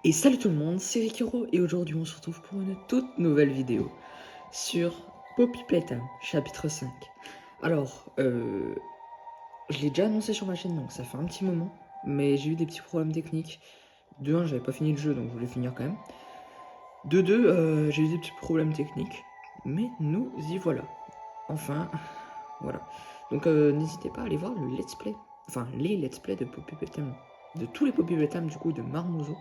Et salut tout le monde, c'est Rikiro et aujourd'hui on se retrouve pour une toute nouvelle vidéo sur Poppy Playtime, chapitre 5. Alors, je l'ai déjà annoncé sur ma chaîne donc ça fait un petit moment, mais j'ai eu des petits problèmes techniques. De 1, j'avais pas fini le jeu donc je voulais finir quand même. De 2, j'ai eu des petits problèmes techniques, mais nous y voilà. Enfin, voilà. Donc n'hésitez pas à aller voir le let's play, enfin les let's play de Poppy Playtime, de tous les Poppy Playtime du coup de Marmouzo.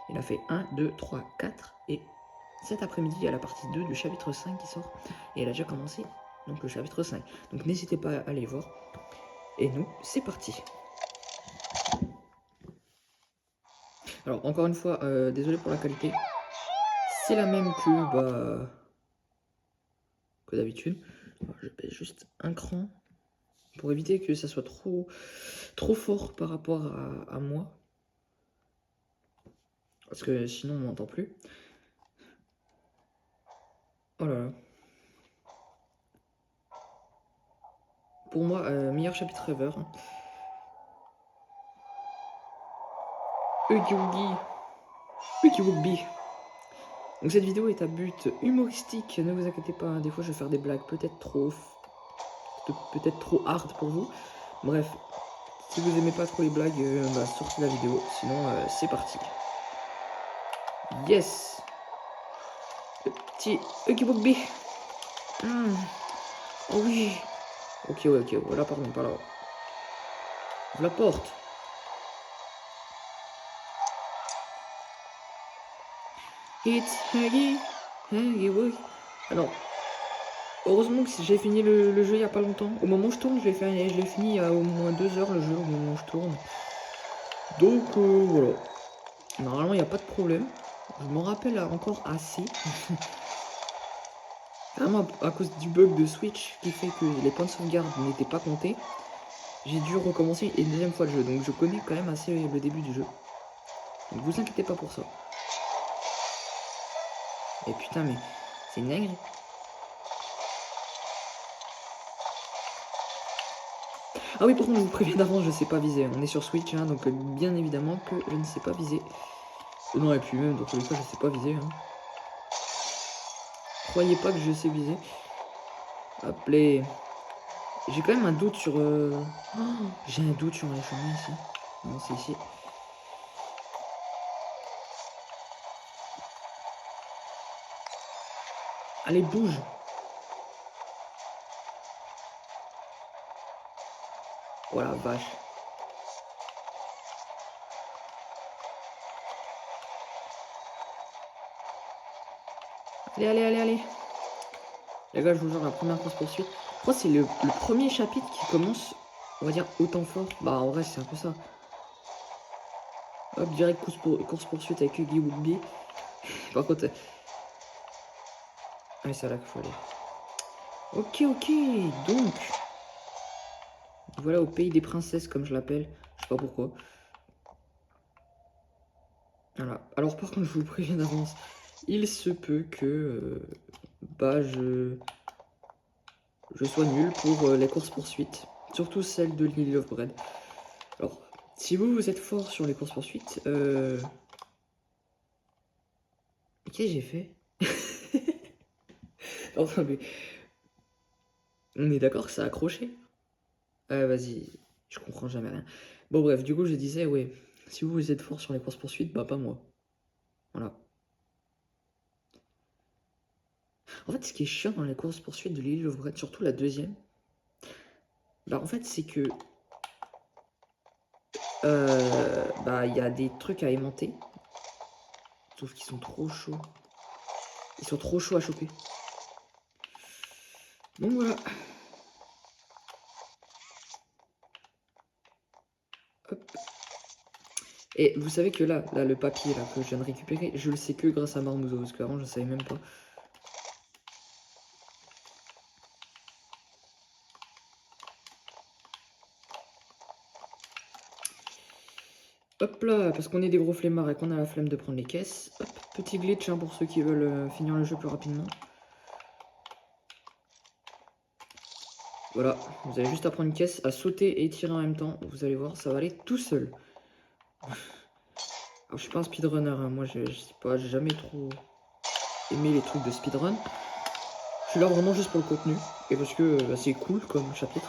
Il a fait 1, 2, 3, 4 et cet après-midi il y a la partie 2 du chapitre 5 qui sort et elle a déjà commencé donc le chapitre 5. Donc n'hésitez pas à aller voir. Et nous, c'est parti. Alors encore une fois, désolé pour la qualité. C'est la même que d'habitude. Je baisse juste un cran pour éviter que ça soit trop fort par rapport à moi. Parce que sinon on m'entend plus. Oh là là. Pour moi, meilleur chapitre ever. Huggy Wuggy. Huggy Wugby. Donc cette vidéo est à but humoristique, ne vous inquiétez pas, des fois je vais faire des blagues peut-être trop hard pour vous. Bref, si vous aimez pas trop les blagues, sortez la vidéo, sinon c'est parti. Yes. Le petit Huggy Wugby. Oh oui. Ok, voilà, pardon, pas là. Ouvre la porte. It's Huggy, Huggy Wuggy. Alors, heureusement que j'ai fini le jeu il y a pas longtemps. Au moment où je tourne, je l'ai fini il y a au moins 2 heures le jeu, au moment où je tourne. Donc voilà. Normalement, il n'y a pas de problème. Je m'en rappelle encore assez. Vraiment à cause du bug de Switch qui fait que les points de sauvegarde n'étaient pas comptés. J'ai dû recommencer une deuxième fois le jeu. Donc je connais quand même assez le début du jeu. Donc vous inquiétez pas pour ça. Et putain mais c'est une dinguerie. Ah oui, par contre, je vous préviens d'avance, je sais pas viser. On est sur Switch, hein, donc bien évidemment que je ne sais pas viser. Non, et puis même, dans tous les cas, je sais pas viser. Hein. Croyez pas que je sais viser. Appelez. J'ai quand même un doute sur... Oh, j'ai un doute sur les chemins ici. Non, c'est ici. Allez, bouge. Oh la vache. Allez. Les gars, je vous jure, la première course poursuite. Je crois que c'est le premier chapitre qui commence, on va dire, autant fort. Bah, en vrai, c'est un peu ça. Hop, direct course poursuite avec Huggy Wugby. Par contre... Ah, c'est là qu'il faut aller. Ok, donc... Voilà, au pays des princesses, comme je l'appelle. Je sais pas pourquoi. Voilà. Alors, par contre, je vous préviens d'avance. Il se peut que... je sois nul pour les courses-poursuites. Surtout celle de Lily of Bread. Alors, si vous êtes fort sur les courses-poursuites... Qu'est-ce que j'ai fait? Enfin, mais... On est d'accord que ça a accroché? Vas-y, je comprends jamais rien. Bon, bref, du coup, je disais, ouais, si vous êtes fort sur les courses-poursuites, bah pas moi. Voilà. En fait, ce qui est chiant dans les courses-poursuites de Lily of Bread, surtout la deuxième, bah en fait, c'est que... bah, il y a des trucs à aimanter. Sauf qu'ils sont trop chauds. Ils sont trop chauds à choper. Donc voilà. Hop. Et vous savez que là, le papier là, que je viens de récupérer, je le sais que grâce à Marmouzo, parce qu'avant je ne savais même pas. Hop là, parce qu'on est des gros flemmards et qu'on a la flemme de prendre les caisses. Hop, petit glitch hein, pour ceux qui veulent finir le jeu plus rapidement. Voilà, vous avez juste à prendre une caisse, à sauter et tirer en même temps. Vous allez voir, ça va aller tout seul. Alors, je suis pas un speedrunner, hein. Moi je sais pas, j'ai jamais trop aimé les trucs de speedrun. Je suis là vraiment juste pour le contenu et parce que bah, c'est cool comme chapitre.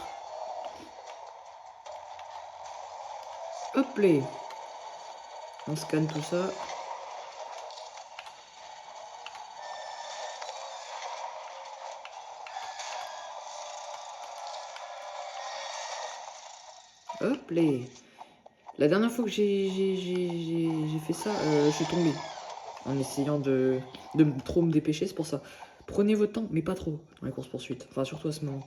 Hop là, on scanne tout ça. Hop là. La dernière fois que j'ai fait ça, je suis tombé en essayant de trop me dépêcher, c'est pour ça. Prenez votre temps, mais pas trop dans les courses poursuites. Enfin, surtout à ce moment.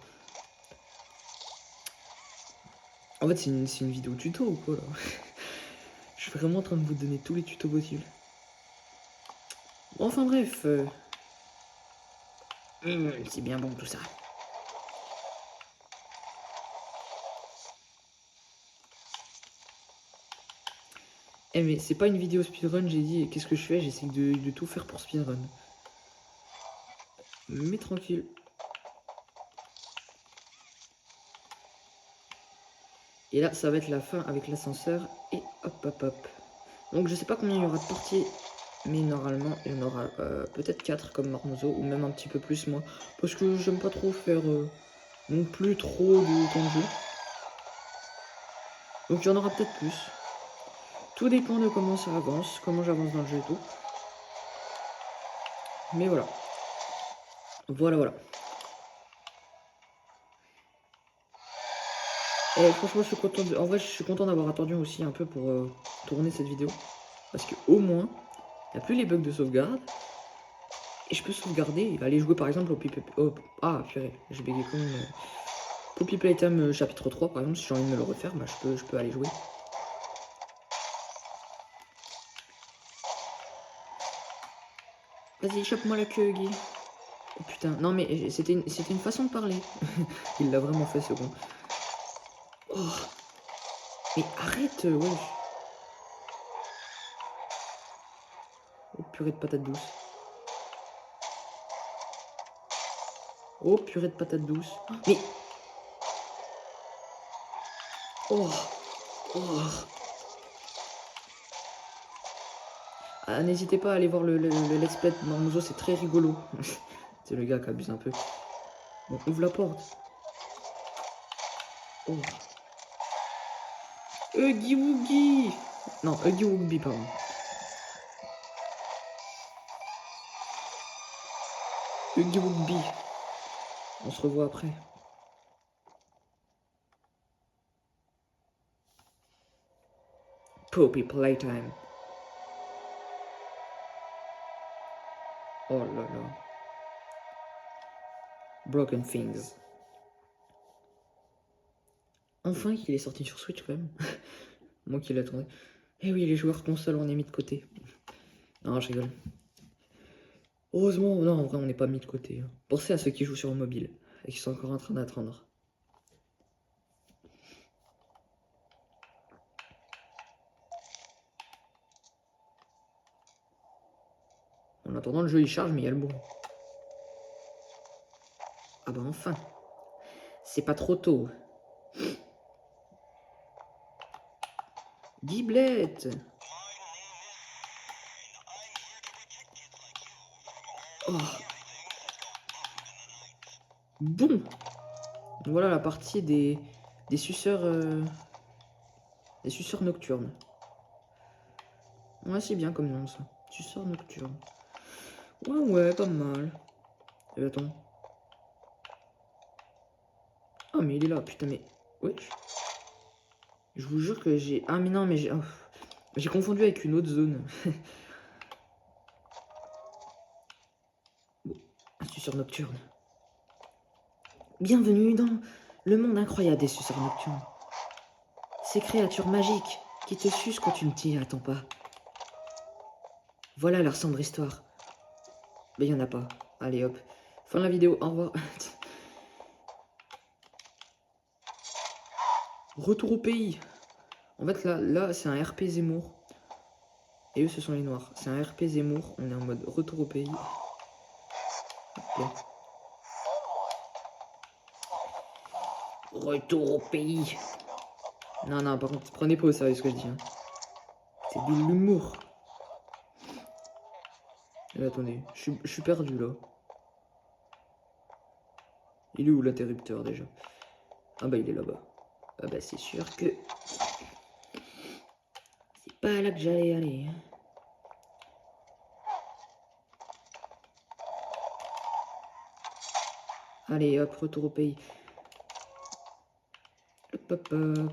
En fait, c'est une vidéo tuto ou quoi là? Je suis vraiment en train de vous donner tous les tutos possibles. Bon, enfin bref. C'est bien bon tout ça. Eh mais c'est pas une vidéo speedrun, j'ai dit qu'est-ce que je fais, j'essaie de tout faire pour speedrun. Mais tranquille. Et là ça va être la fin avec l'ascenseur et hop hop hop. Donc je sais pas combien il y aura de parties, mais normalement il y en aura peut-être 4 comme Marmozo ou même un petit peu plus moi. Parce que j'aime pas trop faire non plus trop de temps de jeu. Donc il y en aura peut-être plus. Tout dépend de comment ça avance, comment j'avance dans le jeu et tout. Mais voilà. Voilà. Et franchement, je suis content. En vrai, je suis content d'avoir attendu aussi un peu pour tourner cette vidéo. Parce que au moins, il n'y a plus les bugs de sauvegarde. Et je peux sauvegarder et aller jouer par exemple Ah, purée, j'ai bégayé comme Poppy Playtime chapitre 3 par exemple. Si j'ai envie de me le refaire, bah, je peux aller jouer. Vas-y, chope-moi la queue, Guy. Oh putain, non mais c'était une façon de parler. Il l'a vraiment fait ce con. Oh, mais arrête, wesh. Oh purée de patate douce. Oh purée de patate douce. Mais... Oh. Ah, n'hésitez pas à aller voir le let's play de Marmozo, c'est très rigolo. C'est le gars qui abuse un peu. Bon, ouvre la porte. Oh. Huggy Wuggy. Non, Huggy Wugby, pardon. Huggy Wugby. On se revoit après. Poppy Playtime. Oh là là. Broken Things. Enfin qu'il est sorti sur Switch quand même. Moi qui l'attendais. Eh oui, les joueurs console, on est mis de côté. Non, je rigole. Heureusement, non, en vrai, on n'est pas mis de côté. Pensez à ceux qui jouent sur mobile et qui sont encore en train d'attendre. En attendant, le jeu il charge, mais il y a le bon. Ah bah enfin. C'est pas trop tôt. Giblette. Oh. Bon. Voilà la partie des suceurs nocturnes. Ouais, c'est bien comme nom ça. Suceurs nocturnes. Ouais, pas mal. Et attends. Ah mais il est là, putain mais... Wesh. Je vous jure que j'ai... Ah mais non mais j'ai... Oh. J'ai confondu avec une autre zone. Bon, un suceur nocturne. Bienvenue dans le monde incroyable des suceurs nocturnes. Ces créatures magiques qui te sucent quand tu ne t'y attends pas. Voilà leur sombre histoire. Mais il n'y en a pas. Allez hop. Fin de la vidéo, au revoir. Retour au pays. En fait là c'est un RP Zemmour. Et eux ce sont les noirs. C'est un RP Zemmour. On est en mode retour au pays. Okay. Retour au pays. Non, par contre, prenez pas au sérieux ce que je dis. Hein. C'est de l'humour. Attendez, je suis perdu là. Il est où l'interrupteur déjà? Ah bah il est là-bas. Ah bah c'est sûr que... C'est pas là que j'allais aller. Hein. Allez hop, retour au pays. Hop hop hop.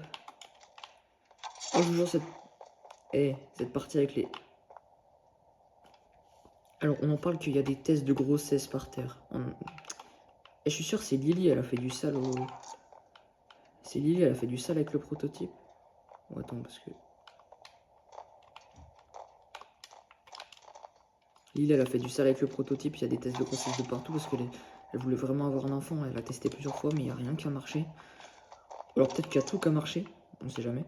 Oh je vous jure cette partie avec les... Alors on en parle qu'il y a des tests de grossesse par terre. Et je suis sûr que c'est Lily, elle a fait du sale au... C'est Lily, elle a fait du sale avec le prototype. Oh, attends, parce que... Lily, elle a fait du sale avec le prototype, il y a des tests de grossesse de partout, parce qu'elle elle voulait vraiment avoir un enfant, elle a testé plusieurs fois, mais il n'y a rien qui a marché. Alors peut-être qu'il y a tout qui a marché, on sait jamais.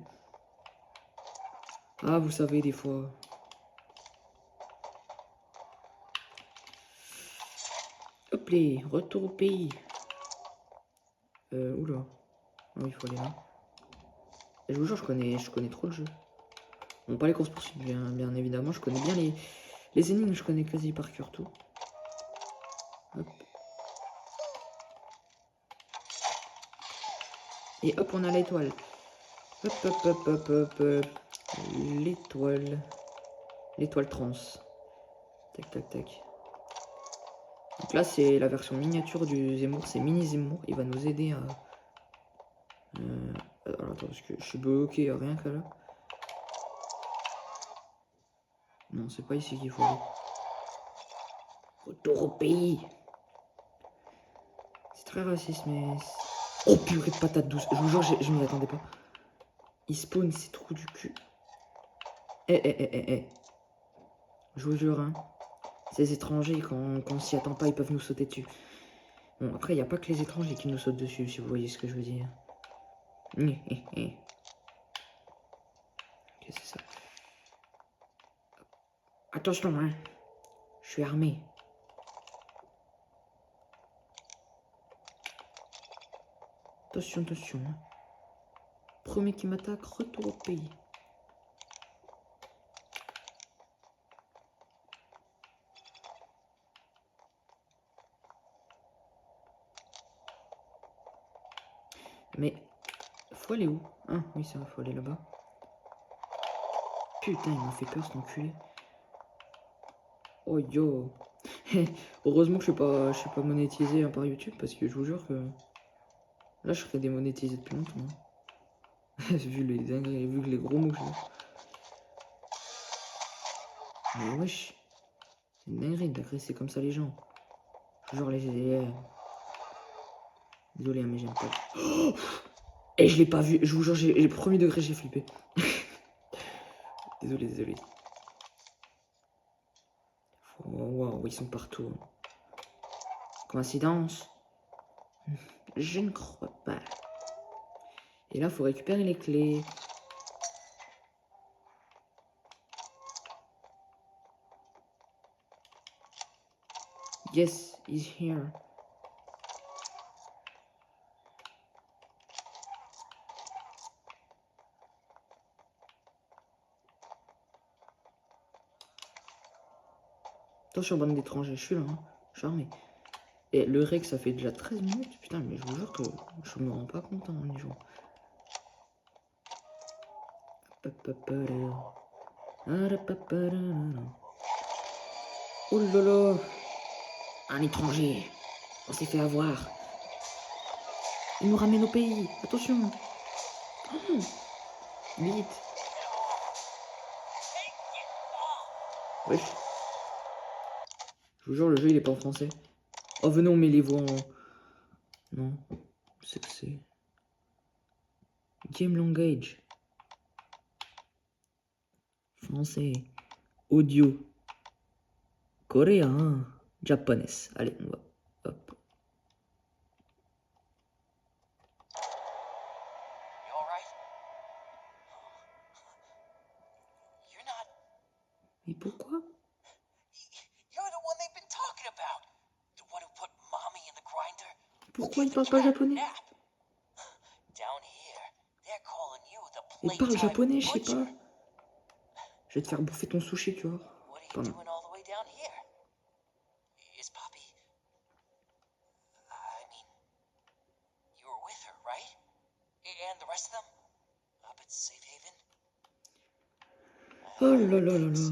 Ah, vous savez, des fois... Hop les, retour au pays. Oula. Ah oui, il faut aller là. Et je vous jure, je connais trop le jeu. Bon, pas les courses poursuites, bien évidemment. Je connais bien les énigmes, je connais quasi par cœur tout. Hop. Et hop, on a l'étoile. Hop, hop, hop, hop, hop, hop. L'étoile. L'étoile trans. Tac, tac, tac. Donc là, c'est la version miniature du Zemmour. C'est Mini Zemmour. Il va nous aider à... alors, attends, parce que je suis bloqué, rien qu'à là. Non, c'est pas ici qu'il faut aller. Retour au pays. C'est très raciste, mais... Oh, purée de patate douce. Je vous jure, je m'y attendais pas. Il spawn, c'est trop du cul. Eh. Je vous jure, hein. Ces étrangers, quand on s'y attend pas, ils peuvent nous sauter dessus. Bon, après, il n'y a pas que les étrangers qui nous sautent dessus, si vous voyez ce que je veux dire. Ok, c'est ça. Attention, hein. Je suis armé. Attention, attention. Hein. Premier qui m'attaque, retour au pays. Mais, faut aller où? Ah, oui, ça va, faut aller là-bas. Putain, il m'a fait peur, cet enculé. Oh, yo. Heureusement que je suis pas monétisé hein, par YouTube, parce que je vous jure que... Là, je serais démonétisé depuis longtemps. Hein. vu les dingueries, vu les gros mots que j'ai. Mais wesh. C'est une dinguerie d'agresser comme ça les gens. Je vous jure, Désolé, hein, mais j'aime pas. Oh et je l'ai pas vu. Je vous jure, j'ai premier degré, j'ai flippé. désolé. Oh, wow, ils sont partout. Coïncidence? Je ne crois pas. Et là, faut récupérer les clés. Yes, he's here. Attention, bande d'étrangers, je suis là, hein. Je suis armé. Et le rec, ça fait déjà 13 minutes. Putain, mais je vous jure que je me rends pas compte en y jouant. Oh là là. Un étranger. On s'est fait avoir. Il nous ramène au pays. Attention. Oh, vite. Wesh. Je vous jure, le jeu, il est pas en français. Oh, venez, on met les voix en... Non. C'est que c'est... Game language. Français. Audio. Coréen. Japonais. Allez, on va... Hop. Mais pourquoi? Pourquoi il parle pas japonais? Il parle japonais, je sais pas. Je vais te faire bouffer ton sushi, tu vois. Pardon. Oh là là là là.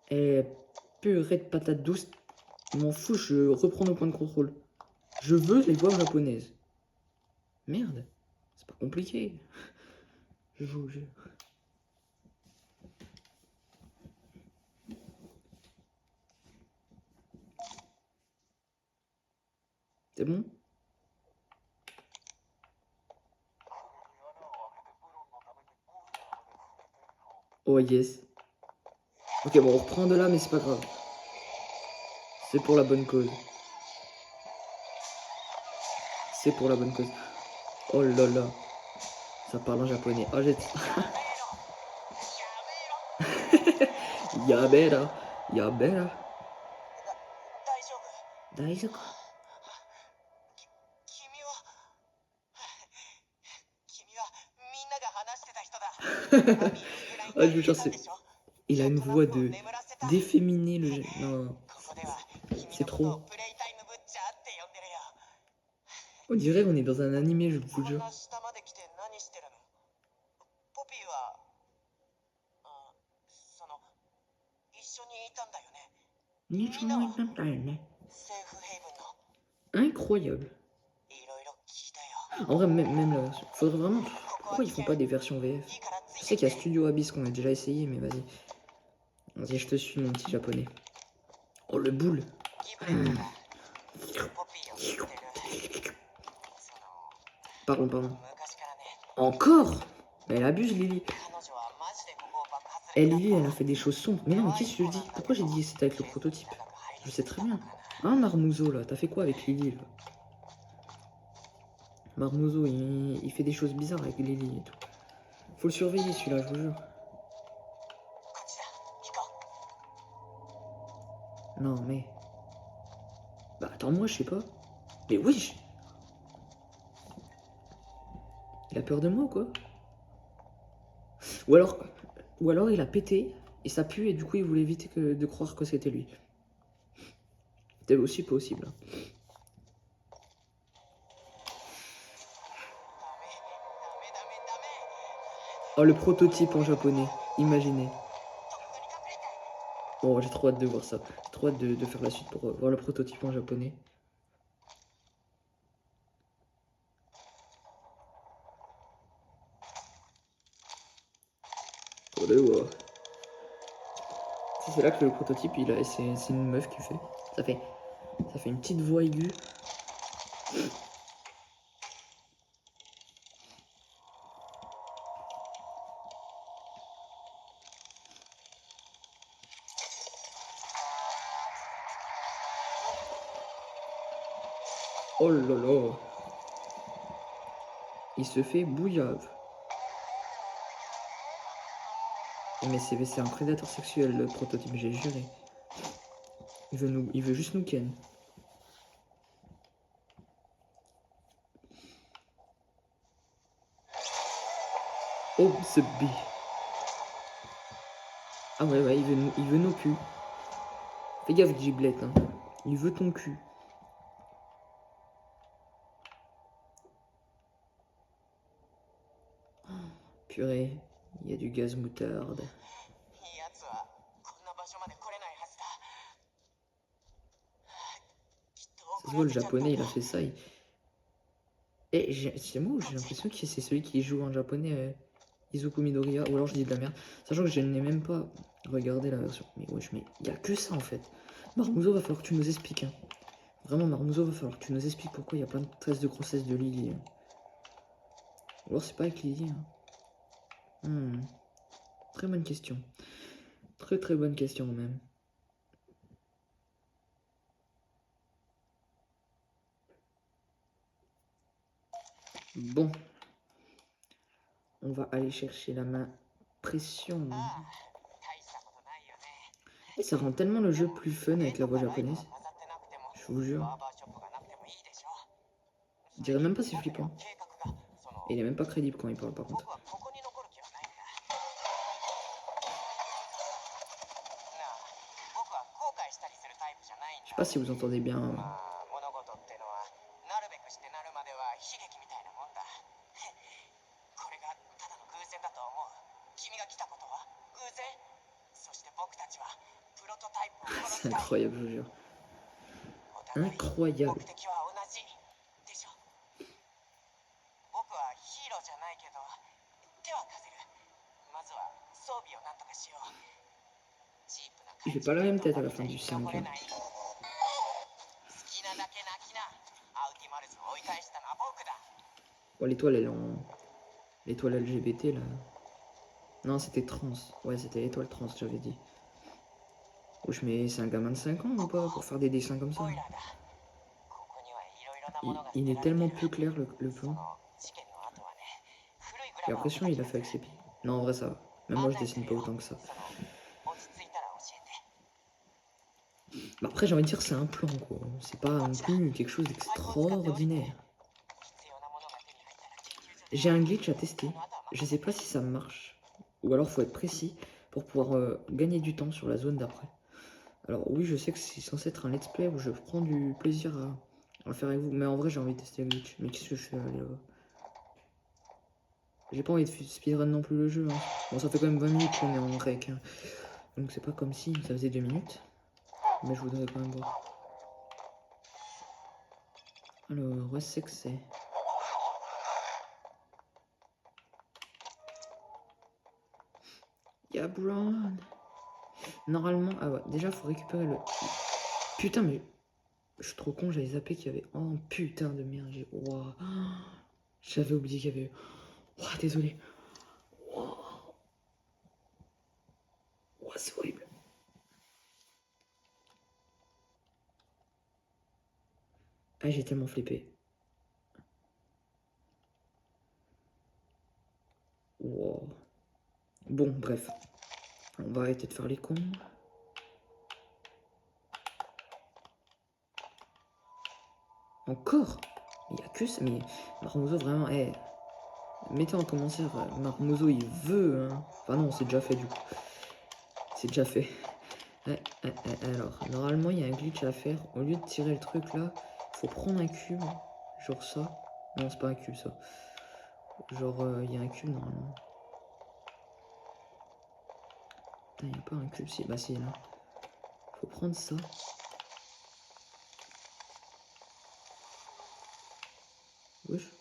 Eh, purée de patates douces. M'en fous, je reprends nos points de contrôle. Je veux les voix japonaises. Merde, c'est pas compliqué. Je vous jure. C'est bon? Oh yes. Ok, bon, on reprend de là, mais c'est pas grave. C'est pour la bonne cause. C'est pour la bonne cause. Oh là là. Ça parle en japonais. Oh, j'ai... Yabera. Yabera. Daisuke. Ah, je vous jure, c'est... Il a une voix de... d'efféminé, le jeune. Non. C'est trop. On dirait qu'on est dans un animé, je vous jure. Incroyable. En vrai, même la version. Faudrait vraiment. Pourquoi ils font pas des versions VF? Je sais qu'il y a Studio Abyss qu'on a déjà essayé, mais vas-y. Vas-y, je te suis, mon petit japonais. Oh, le boule. Pardon. Encore? Mais elle abuse, Lily. Lily, elle a fait des choses sombres. Mais non, mais qu'est-ce que je dis? Pourquoi j'ai dit c'était avec le prototype? Je sais très bien. Hein, Marmouzo, là? T'as fait quoi avec Lily, là? Marmouzo, il fait des choses bizarres avec Lily et tout. Faut le surveiller, celui-là, je vous jure. Non, mais... Bah, attends, moi, je sais pas. Mais oui. Il a peur de moi ou quoi? Ou alors il a pété, et ça pue, et du coup, il voulait éviter de croire que c'était lui. C'était aussi possible. Oh, le prototype en japonais. Imaginez. Oh, j'ai trop hâte de voir ça. J'ai trop hâte de faire la suite pour voir le prototype en japonais. Attendez, ouais. C'est là que le prototype, c'est une meuf qui fait. Ça fait une petite voix aiguë. Oh là là. Il se fait bouillave. Mais c'est un prédateur sexuel, le prototype, j'ai juré. Il veut juste nous ken. Oh, ce B. Ah ouais, il veut nos culs. Fais gaffe, Giblette, hein. Il veut ton cul. Purée, il y a du gaz moutarde. Ça se voit, le japonais, il a fait ça. C'est moi ou j'ai l'impression que c'est celui qui joue en japonais, Izuku Midoriya, ou alors je dis de la merde. Sachant que je n'ai même pas regardé la version. Mais wesh, mais il n'y a que ça en fait. Marmouzo, va falloir que tu nous expliques. Hein. Vraiment, Marmouzo, va falloir que tu nous expliques pourquoi il y a plein de traces de grossesse de Lily. Hein. Ou alors c'est pas avec Lily. Hein. Très bonne question. Très bonne question même. Bon. On va aller chercher la main pression. Et ça rend tellement le jeu plus fun avec la voix japonaise. Je vous jure. Je dirais même pas c'est flippant. Et il est même pas crédible quand il parle par contre. Je sais pas si vous entendez bien C'est incroyable, je vous jure. Incroyable. Il fait pas la même tête à la fin du 5. Hein. Bon, l'étoile, elle est en... L'étoile LGBT, là. Non, c'était trans. Ouais, c'était l'étoile trans, j'avais dit. Wesh, mais c'est un gamin de 5 ans ou pas pour faire des dessins comme ça? Il est tellement peu clair, le plan. J'ai l'impression qu'il a fait avec ses pieds. Non, en vrai, ça va. Même moi, je dessine pas autant que ça. Bah après, j'ai envie de dire, c'est un plan, quoi. C'est pas non plus quelque chose d'extraordinaire. J'ai un glitch à tester. Je sais pas si ça marche. Ou alors, faut être précis pour pouvoir gagner du temps sur la zone d'après. Alors oui, je sais que c'est censé être un let's play où je prends du plaisir à le faire avec vous. Mais en vrai, j'ai envie de tester le glitch. Mais qu'est-ce que je fais là? J'ai pas envie de speedrun non plus le jeu. Hein. Bon, ça fait quand même 20 minutes qu'on est en rec. Hein. Donc c'est pas comme si ça faisait 2 minutes. Mais je voudrais quand même voir. Alors, ouais, c'est que c'est. Y'a Brown. Normalement, ah ouais, déjà faut récupérer le. Putain, mais je suis trop con, j'avais zappé qu'il y avait. Oh putain de merde, j'ai. Wow. J'avais oublié qu'il y avait. Oh, désolé. Wow. Oh, c'est horrible. Ah, j'ai tellement flippé. Wow. Bon, bref. On va arrêter de faire les cons. Encore? Il y a que ça. Mais Marmoso, vraiment, hey, mettez en commentaire. Marmoso, il veut. Hein. Enfin, non, c'est déjà fait du coup. C'est déjà fait. Alors, normalement, il y a un glitch à faire. Au lieu de tirer le truc là, faut prendre un cube. Genre ça. Non, c'est pas un cube ça. Genre, il y a un cube normalement. Putain, il n'y a pas un cube. Si, bah si, là. Faut prendre ça. Wesh.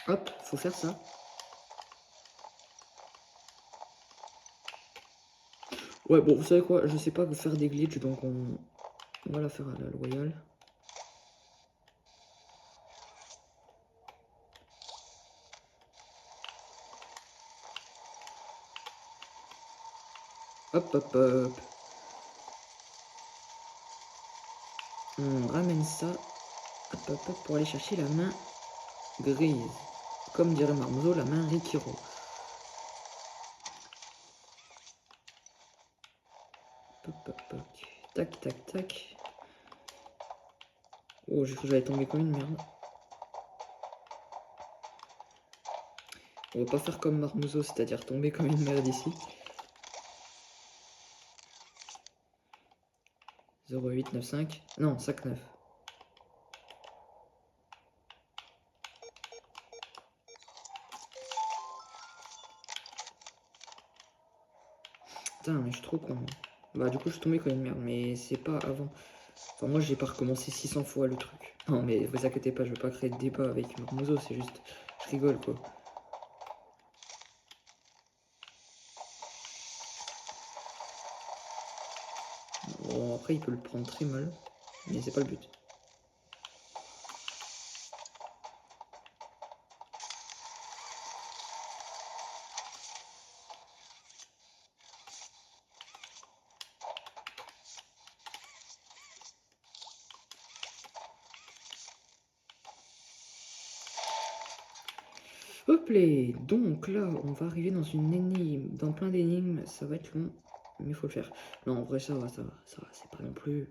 Hop, faut faire ça. Ouais, bon, vous savez quoi, je sais pas faire des glitches, donc on va la faire à la loyale. Hop, hop, hop. On ramène ça. Hop, hop, hop, pour aller chercher la main grise. Comme dirait Marmoso, la main Rikiro. Hop, hop, hop. Tac, tac, tac. Oh, j'ai cru que j'allais tomber comme une merde. On va pas faire comme Marmoso, c'est-à-dire tomber comme une merde ici. 0895. Non, 59. Putain, mais je suis trop con. Bah, du coup, je suis tombé comme une merde, mais c'est pas avant. Enfin, moi, j'ai pas recommencé 600 fois le truc. Non, mais vous inquiétez pas, je vais pas créer de débat avec Marmoso, c'est juste. Je rigole, quoi. Bon, après, il peut le prendre très mal, mais c'est pas le but. Hop là, donc là, on va arriver dans une énigme, dans plein d'énigmes, ça va être long, mais il faut le faire. Non, en vrai, ça va, c'est pas non plus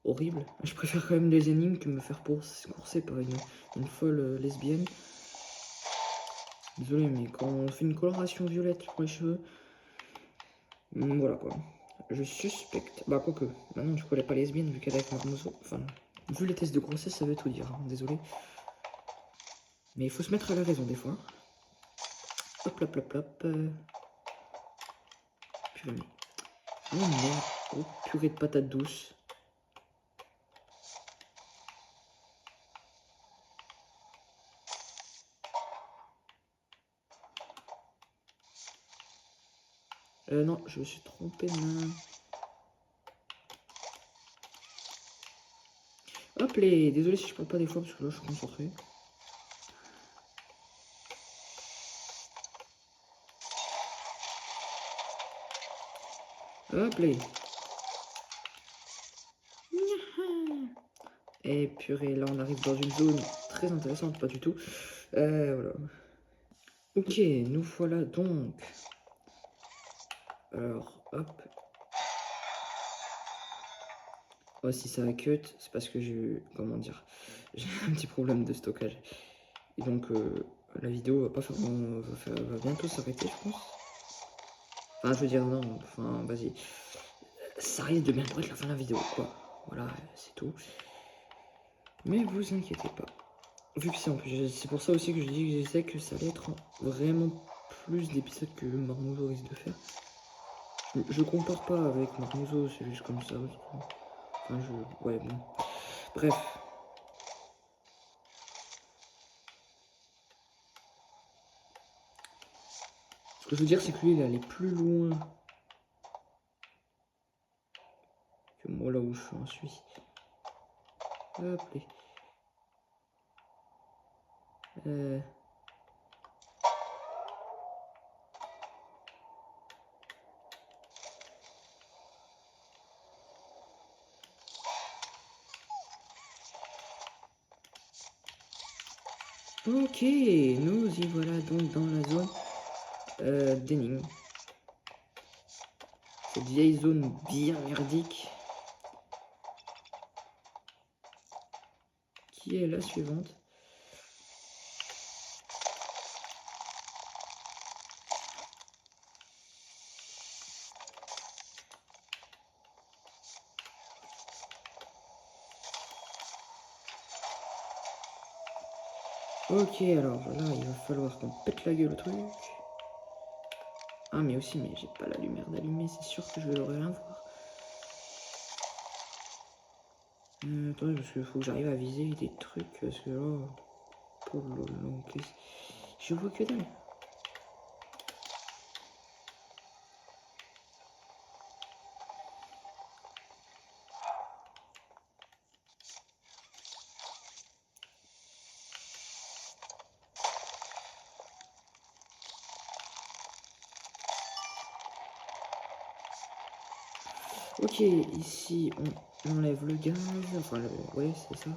horrible. Je préfère quand même les énigmes que me faire courser par une folle lesbienne. Désolé, mais quand on fait une coloration violette pour les cheveux, voilà quoi. je suspecte... Bah, quoique, maintenant, du coup, elle est pas lesbienne, vu qu'elle est avec Marmoso. Enfin, vu les tests de grossesse, ça veut tout dire, hein, désolé. Mais il faut se mettre à la raison, des fois. Hop, hop, hop, hop. Purée. Oh, merde. Oh, purée de patates douces. Non, je me suis trompé de main. Hop les... Désolé si je parle pas des fois, parce que là, je suis concentré. Hop les... Et purée, là, on arrive dans une zone très intéressante, pas du tout. Voilà. Ok, nous voilà donc. Alors, hop. Oh, si ça a cut, c'est parce que j'ai eu, comment dire, j'ai un petit problème de stockage. Et donc, la vidéo va pas faire, va bientôt s'arrêter, je pense. Enfin, je veux dire, non, enfin, vas-y. Ça risque de bientôt être la fin de la vidéo, quoi. Voilà, c'est tout. Mais vous inquiétez pas. Vu que c'est en plus, c'est pour ça aussi que je dis que j'essaie que ça allait être vraiment plus d'épisodes que Marmouzo risque de faire. Je compare pas avec Marmouzo, c'est juste comme ça. Enfin, ouais, bon. Bref. Ce que je veux dire, c'est que lui, il est allé plus loin que moi, là où je suis en Suisse. Hop, les... Ok, nous y voilà donc dans la zone d'énigmes. Cette vieille zone bien merdique. Qui est la suivante. Ok, alors là, il va falloir qu'on pète la gueule au truc. Ah, mais aussi, mais j'ai pas la lumière d'allumer, c'est sûr que je vais rien voir. Attendez, parce qu'il faut que j'arrive à viser des trucs, parce que là... Oh là là, je vois que dalle. Ok, ici, on enlève le gaz, enfin, ouais, c'est ça.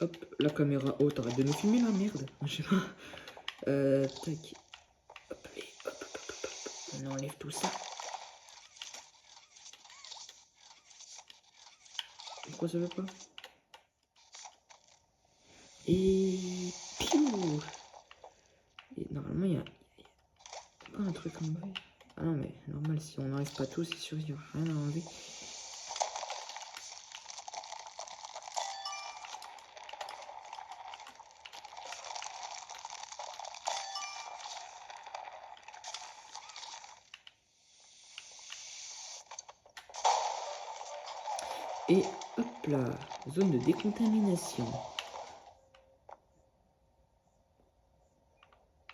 Hop, la caméra haute, arrête de nous filmer la merde. Je sais pas. Tac. Hop, allez, hop, hop, hop, hop, hop. On enlève tout ça. Pourquoi ça veut pas? Et... Piou. Et normalement, il y a pas un truc en bas. Ah non, mais normal, si on n'enlève pas tout, c'est sûr, il n'y a rien à enlever. Et hop là, zone de décontamination.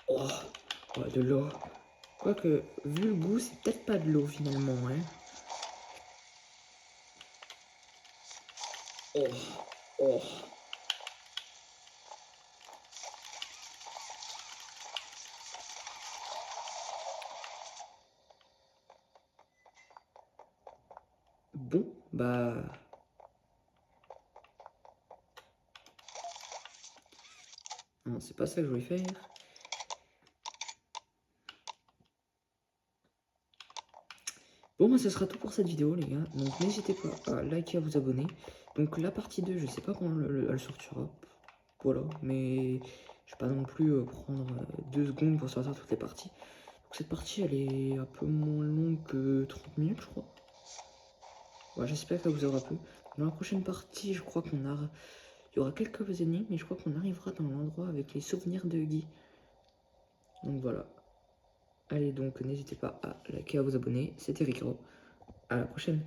Oh, oh de l'eau. Quoique, vu le goût, c'est peut-être pas de l'eau finalement, hein. Oh, oh. Bon, bah... Non, c'est pas ça que je voulais faire. Bon, bah, ça sera tout pour cette vidéo, les gars. Donc, n'hésitez pas à liker, à vous abonner. Donc, la partie 2, je sais pas quand elle sortira. Voilà, mais je vais pas non plus prendre 2 secondes pour sortir toutes les parties. Donc, cette partie, elle est un peu moins longue que 30 minutes, je crois. Ouais, j'espère qu'elle vous aura plu. Dans la prochaine partie, je crois qu'on a... Il y aura quelques énigmes, mais je crois qu'on arrivera dans l'endroit avec les souvenirs de Guy. Donc, voilà. Allez, donc, n'hésitez pas à liker, à vous abonner. C'était Rico. À la prochaine.